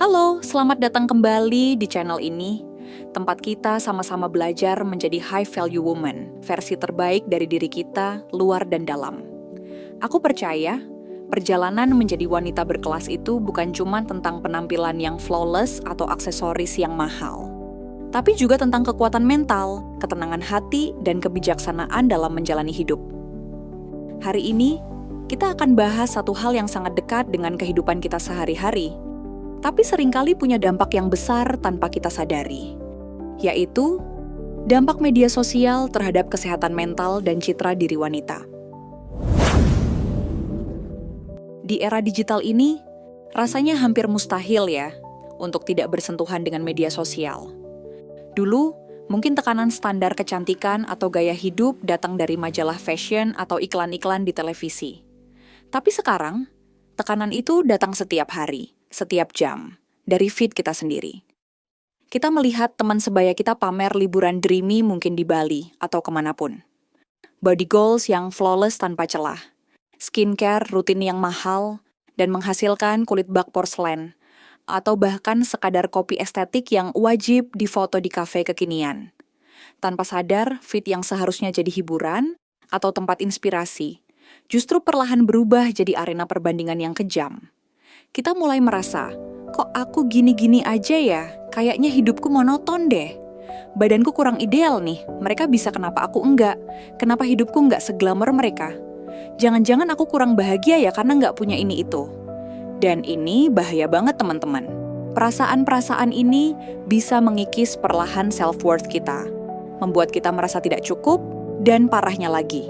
Halo, selamat datang kembali di channel ini. Tempat kita sama-sama belajar menjadi high value woman, versi terbaik dari diri kita, luar dan dalam. Aku percaya, perjalanan menjadi wanita berkelas itu bukan cuma tentang penampilan yang flawless atau aksesoris yang mahal. Tapi juga tentang kekuatan mental, ketenangan hati, dan kebijaksanaan dalam menjalani hidup. Hari ini, kita akan bahas satu hal yang sangat dekat dengan kehidupan kita sehari-hari, tapi seringkali punya dampak yang besar tanpa kita sadari, yaitu dampak media sosial terhadap kesehatan mental dan citra diri wanita. Di era digital ini, rasanya hampir mustahil ya untuk tidak bersentuhan dengan media sosial. Dulu, mungkin tekanan standar kecantikan atau gaya hidup datang dari majalah fashion atau iklan-iklan di televisi. Tapi sekarang, tekanan itu datang setiap hari, setiap jam, dari feed kita sendiri. Kita melihat teman sebaya kita pamer liburan dreamy mungkin di Bali atau kemanapun. Body goals yang flawless tanpa celah, skincare rutin yang mahal, dan menghasilkan kulit bak porselen, atau bahkan sekadar kopi estetik yang wajib difoto di kafe kekinian. Tanpa sadar, feed yang seharusnya jadi hiburan atau tempat inspirasi, justru perlahan berubah jadi arena perbandingan yang kejam. Kita mulai merasa, kok aku gini-gini aja ya? Kayaknya hidupku monoton deh. Badanku kurang ideal nih, mereka bisa kenapa aku enggak? Kenapa hidupku enggak seglamor mereka? Jangan-jangan aku kurang bahagia ya karena enggak punya ini itu. Dan ini bahaya banget teman-teman. Perasaan-perasaan ini bisa mengikis perlahan self-worth kita, membuat kita merasa tidak cukup, dan parahnya lagi,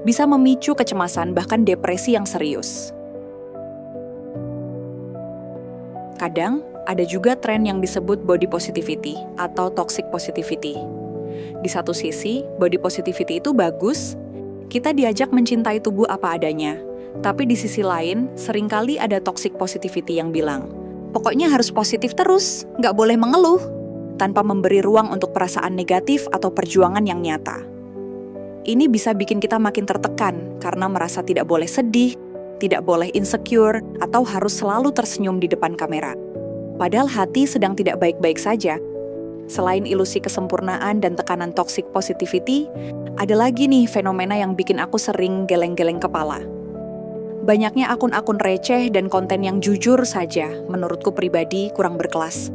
bisa memicu kecemasan bahkan depresi yang serius. Kadang, ada juga tren yang disebut body positivity atau toxic positivity. Di satu sisi, body positivity itu bagus, kita diajak mencintai tubuh apa adanya. Tapi di sisi lain, seringkali ada toxic positivity yang bilang, pokoknya harus positif terus, nggak boleh mengeluh, tanpa memberi ruang untuk perasaan negatif atau perjuangan yang nyata. Ini bisa bikin kita makin tertekan karena merasa tidak boleh sedih, tidak boleh insecure, atau harus selalu tersenyum di depan kamera. Padahal hati sedang tidak baik-baik saja. Selain ilusi kesempurnaan dan tekanan toxic positivity, ada lagi nih fenomena yang bikin aku sering geleng-geleng kepala. Banyaknya akun-akun receh dan konten yang jujur saja, menurutku pribadi kurang berkelas.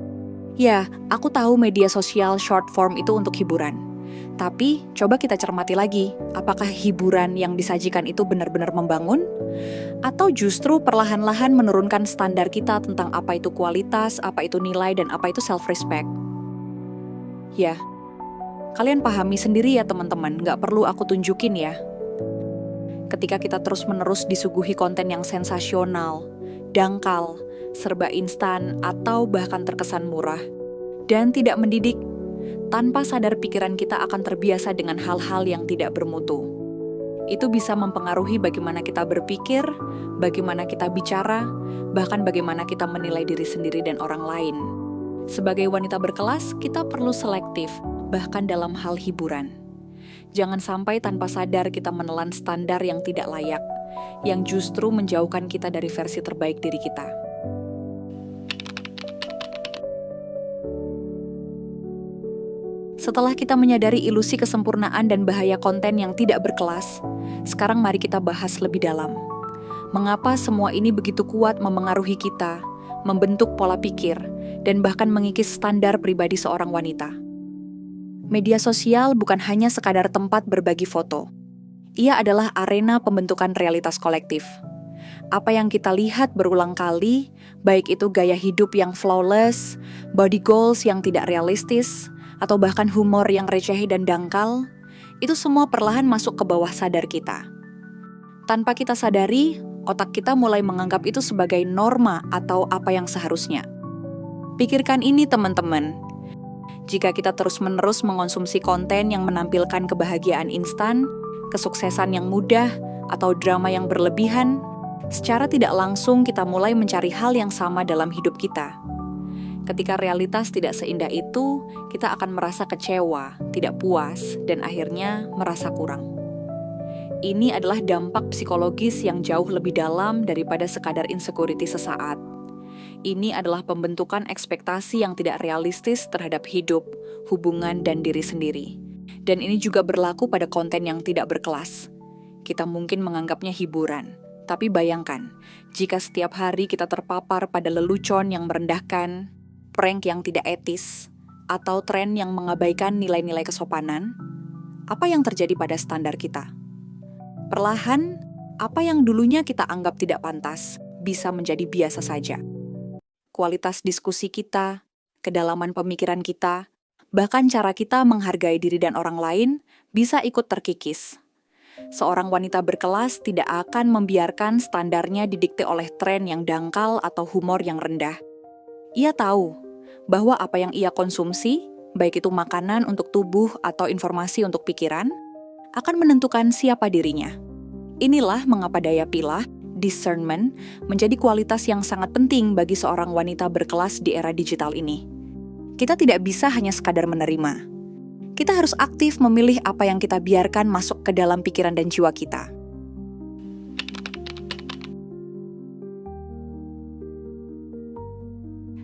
Ya, aku tahu media sosial short form itu untuk hiburan. Tapi, coba kita cermati lagi, apakah hiburan yang disajikan itu benar-benar membangun? Atau justru perlahan-lahan menurunkan standar kita tentang apa itu kualitas, apa itu nilai, dan apa itu self-respect? Ya, kalian pahami sendiri ya teman-teman, nggak perlu aku tunjukin ya. Ketika kita terus-menerus disuguhi konten yang sensasional, dangkal, serba instan, atau bahkan terkesan murah, dan tidak mendidik, tanpa sadar pikiran kita akan terbiasa dengan hal-hal yang tidak bermutu. Itu bisa mempengaruhi bagaimana kita berpikir, bagaimana kita bicara, bahkan bagaimana kita menilai diri sendiri dan orang lain. Sebagai wanita berkelas, kita perlu selektif, bahkan dalam hal hiburan. Jangan sampai tanpa sadar kita menelan standar yang tidak layak, yang justru menjauhkan kita dari versi terbaik diri kita. Setelah kita menyadari ilusi kesempurnaan dan bahaya konten yang tidak berkelas, sekarang mari kita bahas lebih dalam. Mengapa semua ini begitu kuat memengaruhi kita, membentuk pola pikir, dan bahkan mengikis standar pribadi seorang wanita? Media sosial bukan hanya sekadar tempat berbagi foto. Ia adalah arena pembentukan realitas kolektif. Apa yang kita lihat berulang kali, baik itu gaya hidup yang flawless, body goals yang tidak realistis, atau bahkan humor yang receh dan dangkal, itu semua perlahan masuk ke bawah sadar kita. Tanpa kita sadari, otak kita mulai menganggap itu sebagai norma atau apa yang seharusnya. Pikirkan ini teman-teman. Jika kita terus-menerus mengonsumsi konten yang menampilkan kebahagiaan instan, kesuksesan yang mudah, atau drama yang berlebihan, secara tidak langsung kita mulai mencari hal yang sama dalam hidup kita. Ketika realitas tidak seindah itu, kita akan merasa kecewa, tidak puas, dan akhirnya merasa kurang. Ini adalah dampak psikologis yang jauh lebih dalam daripada sekadar insecurity sesaat. Ini adalah pembentukan ekspektasi yang tidak realistis terhadap hidup, hubungan, dan diri sendiri. Dan ini juga berlaku pada konten yang tidak berkelas. Kita mungkin menganggapnya hiburan, tapi bayangkan, jika setiap hari kita terpapar pada lelucon yang merendahkan, prank yang tidak etis, atau tren yang mengabaikan nilai-nilai kesopanan, apa yang terjadi pada standar kita? Perlahan, apa yang dulunya kita anggap tidak pantas, bisa menjadi biasa saja. Kualitas diskusi kita, kedalaman pemikiran kita, bahkan cara kita menghargai diri dan orang lain bisa ikut terkikis. Seorang wanita berkelas tidak akan membiarkan standarnya didikte oleh tren yang dangkal atau humor yang rendah. Ia tahu bahwa apa yang ia konsumsi, baik itu makanan untuk tubuh atau informasi untuk pikiran, akan menentukan siapa dirinya. Inilah mengapa daya pilah, discernment, menjadi kualitas yang sangat penting bagi seorang wanita berkelas di era digital ini. Kita tidak bisa hanya sekadar menerima. Kita harus aktif memilih apa yang kita biarkan masuk ke dalam pikiran dan jiwa kita.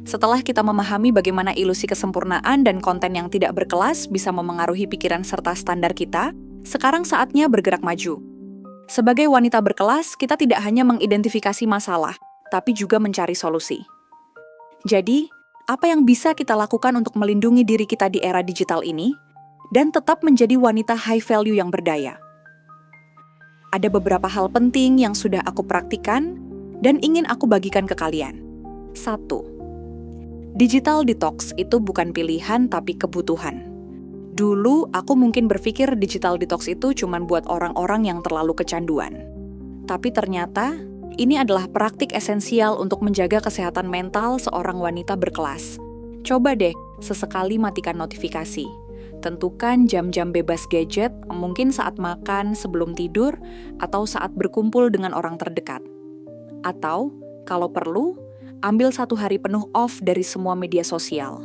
Setelah kita memahami bagaimana ilusi kesempurnaan dan konten yang tidak berkelas bisa memengaruhi pikiran serta standar kita, sekarang saatnya bergerak maju. Sebagai wanita berkelas, kita tidak hanya mengidentifikasi masalah, tapi juga mencari solusi. Jadi, apa yang bisa kita lakukan untuk melindungi diri kita di era digital ini, dan tetap menjadi wanita high value yang berdaya? Ada beberapa hal penting yang sudah aku praktikan, dan ingin aku bagikan ke kalian. 1. Digital detox itu bukan pilihan tapi kebutuhan. Dulu, aku mungkin berpikir digital detox itu cuma buat orang-orang yang terlalu kecanduan. Tapi ternyata, ini adalah praktik esensial untuk menjaga kesehatan mental seorang wanita berkelas. Coba deh, sesekali matikan notifikasi. Tentukan jam-jam bebas gadget, mungkin saat makan, sebelum tidur, atau saat berkumpul dengan orang terdekat. Atau, kalau perlu, ambil 1 hari penuh off dari semua media sosial.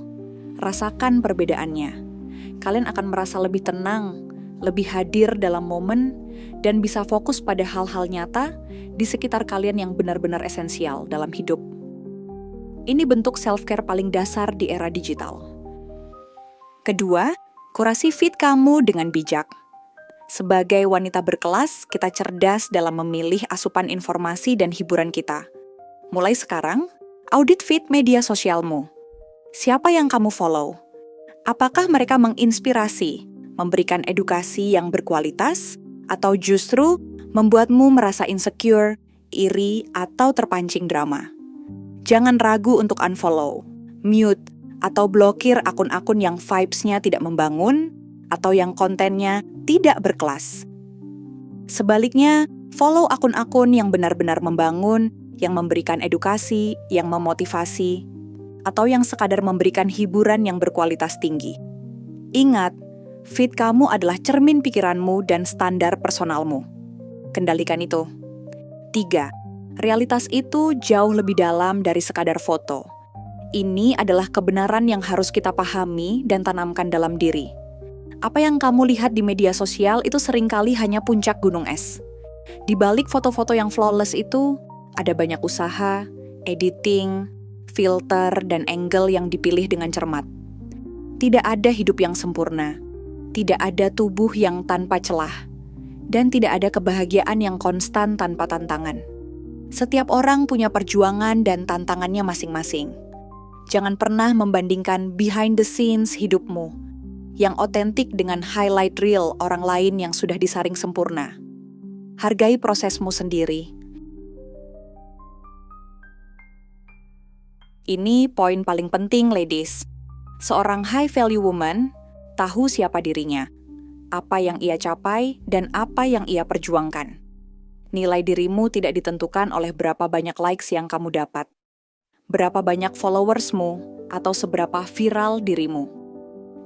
Rasakan perbedaannya. Kalian akan merasa lebih tenang, lebih hadir dalam momen, dan bisa fokus pada hal-hal nyata di sekitar kalian yang benar-benar esensial dalam hidup. Ini bentuk self-care paling dasar di era digital. Kedua, kurasi feed kamu dengan bijak. Sebagai wanita berkelas, kita cerdas dalam memilih asupan informasi dan hiburan kita. Mulai sekarang, audit feed media sosialmu. Siapa yang kamu follow? Apakah mereka menginspirasi, memberikan edukasi yang berkualitas, atau justru membuatmu merasa insecure, iri, atau terpancing drama? Jangan ragu untuk unfollow, mute, atau blokir akun-akun yang vibes-nya tidak membangun, atau yang kontennya tidak berkelas. Sebaliknya, follow akun-akun yang benar-benar membangun, yang memberikan edukasi, yang memotivasi, atau yang sekadar memberikan hiburan yang berkualitas tinggi. Ingat, feed kamu adalah cermin pikiranmu dan standar personalmu. Kendalikan itu. 3. Realitas itu jauh lebih dalam dari sekadar foto. Ini adalah kebenaran yang harus kita pahami dan tanamkan dalam diri. Apa yang kamu lihat di media sosial itu seringkali hanya puncak gunung es. Di balik foto-foto yang flawless itu, ada banyak usaha, editing, filter, dan angle yang dipilih dengan cermat. Tidak ada hidup yang sempurna, tidak ada tubuh yang tanpa celah, dan tidak ada kebahagiaan yang konstan tanpa tantangan. Setiap orang punya perjuangan dan tantangannya masing-masing. Jangan pernah membandingkan behind the scenes hidupmu, yang otentik dengan highlight reel orang lain yang sudah disaring sempurna. Hargai prosesmu sendiri. Ini poin paling penting, ladies. Seorang high-value woman tahu siapa dirinya, apa yang ia capai, dan apa yang ia perjuangkan. Nilai dirimu tidak ditentukan oleh berapa banyak likes yang kamu dapat, berapa banyak followersmu, atau seberapa viral dirimu.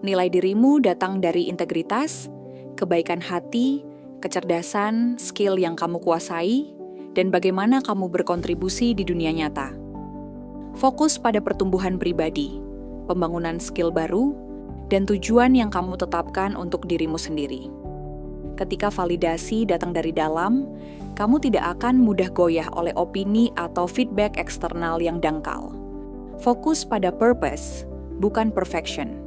Nilai dirimu datang dari integritas, kebaikan hati, kecerdasan, skill yang kamu kuasai, dan bagaimana kamu berkontribusi di dunia nyata. Fokus pada pertumbuhan pribadi, pembangunan skill baru, dan tujuan yang kamu tetapkan untuk dirimu sendiri. Ketika validasi datang dari dalam, kamu tidak akan mudah goyah oleh opini atau feedback eksternal yang dangkal. Fokus pada purpose, bukan perfection.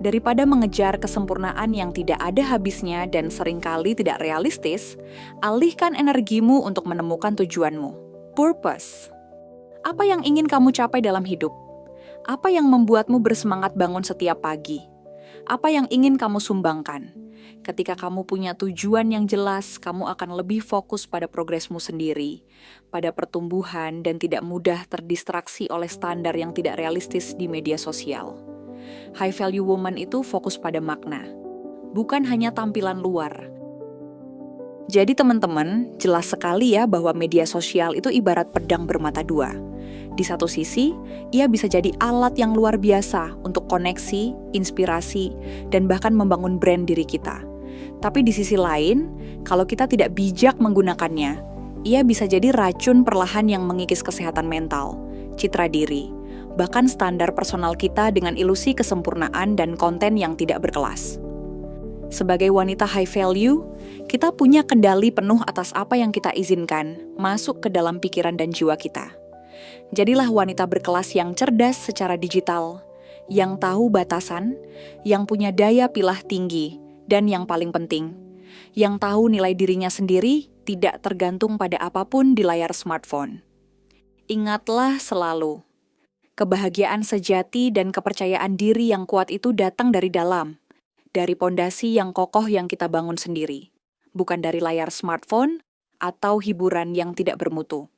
Daripada mengejar kesempurnaan yang tidak ada habisnya dan seringkali tidak realistis, alihkan energimu untuk menemukan tujuanmu. Purpose. Apa yang ingin kamu capai dalam hidup? Apa yang membuatmu bersemangat bangun setiap pagi? Apa yang ingin kamu sumbangkan? Ketika kamu punya tujuan yang jelas, kamu akan lebih fokus pada progresmu sendiri, pada pertumbuhan, dan tidak mudah terdistraksi oleh standar yang tidak realistis di media sosial. High value woman itu fokus pada makna, bukan hanya tampilan luar. Jadi teman-teman, jelas sekali ya bahwa media sosial itu ibarat pedang bermata dua. Di satu sisi, ia bisa jadi alat yang luar biasa untuk koneksi, inspirasi, dan bahkan membangun brand diri kita. Tapi di sisi lain, kalau kita tidak bijak menggunakannya, ia bisa jadi racun perlahan yang mengikis kesehatan mental, citra diri, bahkan standar personal kita dengan ilusi kesempurnaan dan konten yang tidak berkelas. Sebagai wanita high value, kita punya kendali penuh atas apa yang kita izinkan masuk ke dalam pikiran dan jiwa kita. Jadilah wanita berkelas yang cerdas secara digital, yang tahu batasan, yang punya daya pilah tinggi, dan yang paling penting, yang tahu nilai dirinya sendiri tidak tergantung pada apapun di layar smartphone. Ingatlah selalu, kebahagiaan sejati dan kepercayaan diri yang kuat itu datang dari dalam, dari pondasi yang kokoh yang kita bangun sendiri, bukan dari layar smartphone atau hiburan yang tidak bermutu.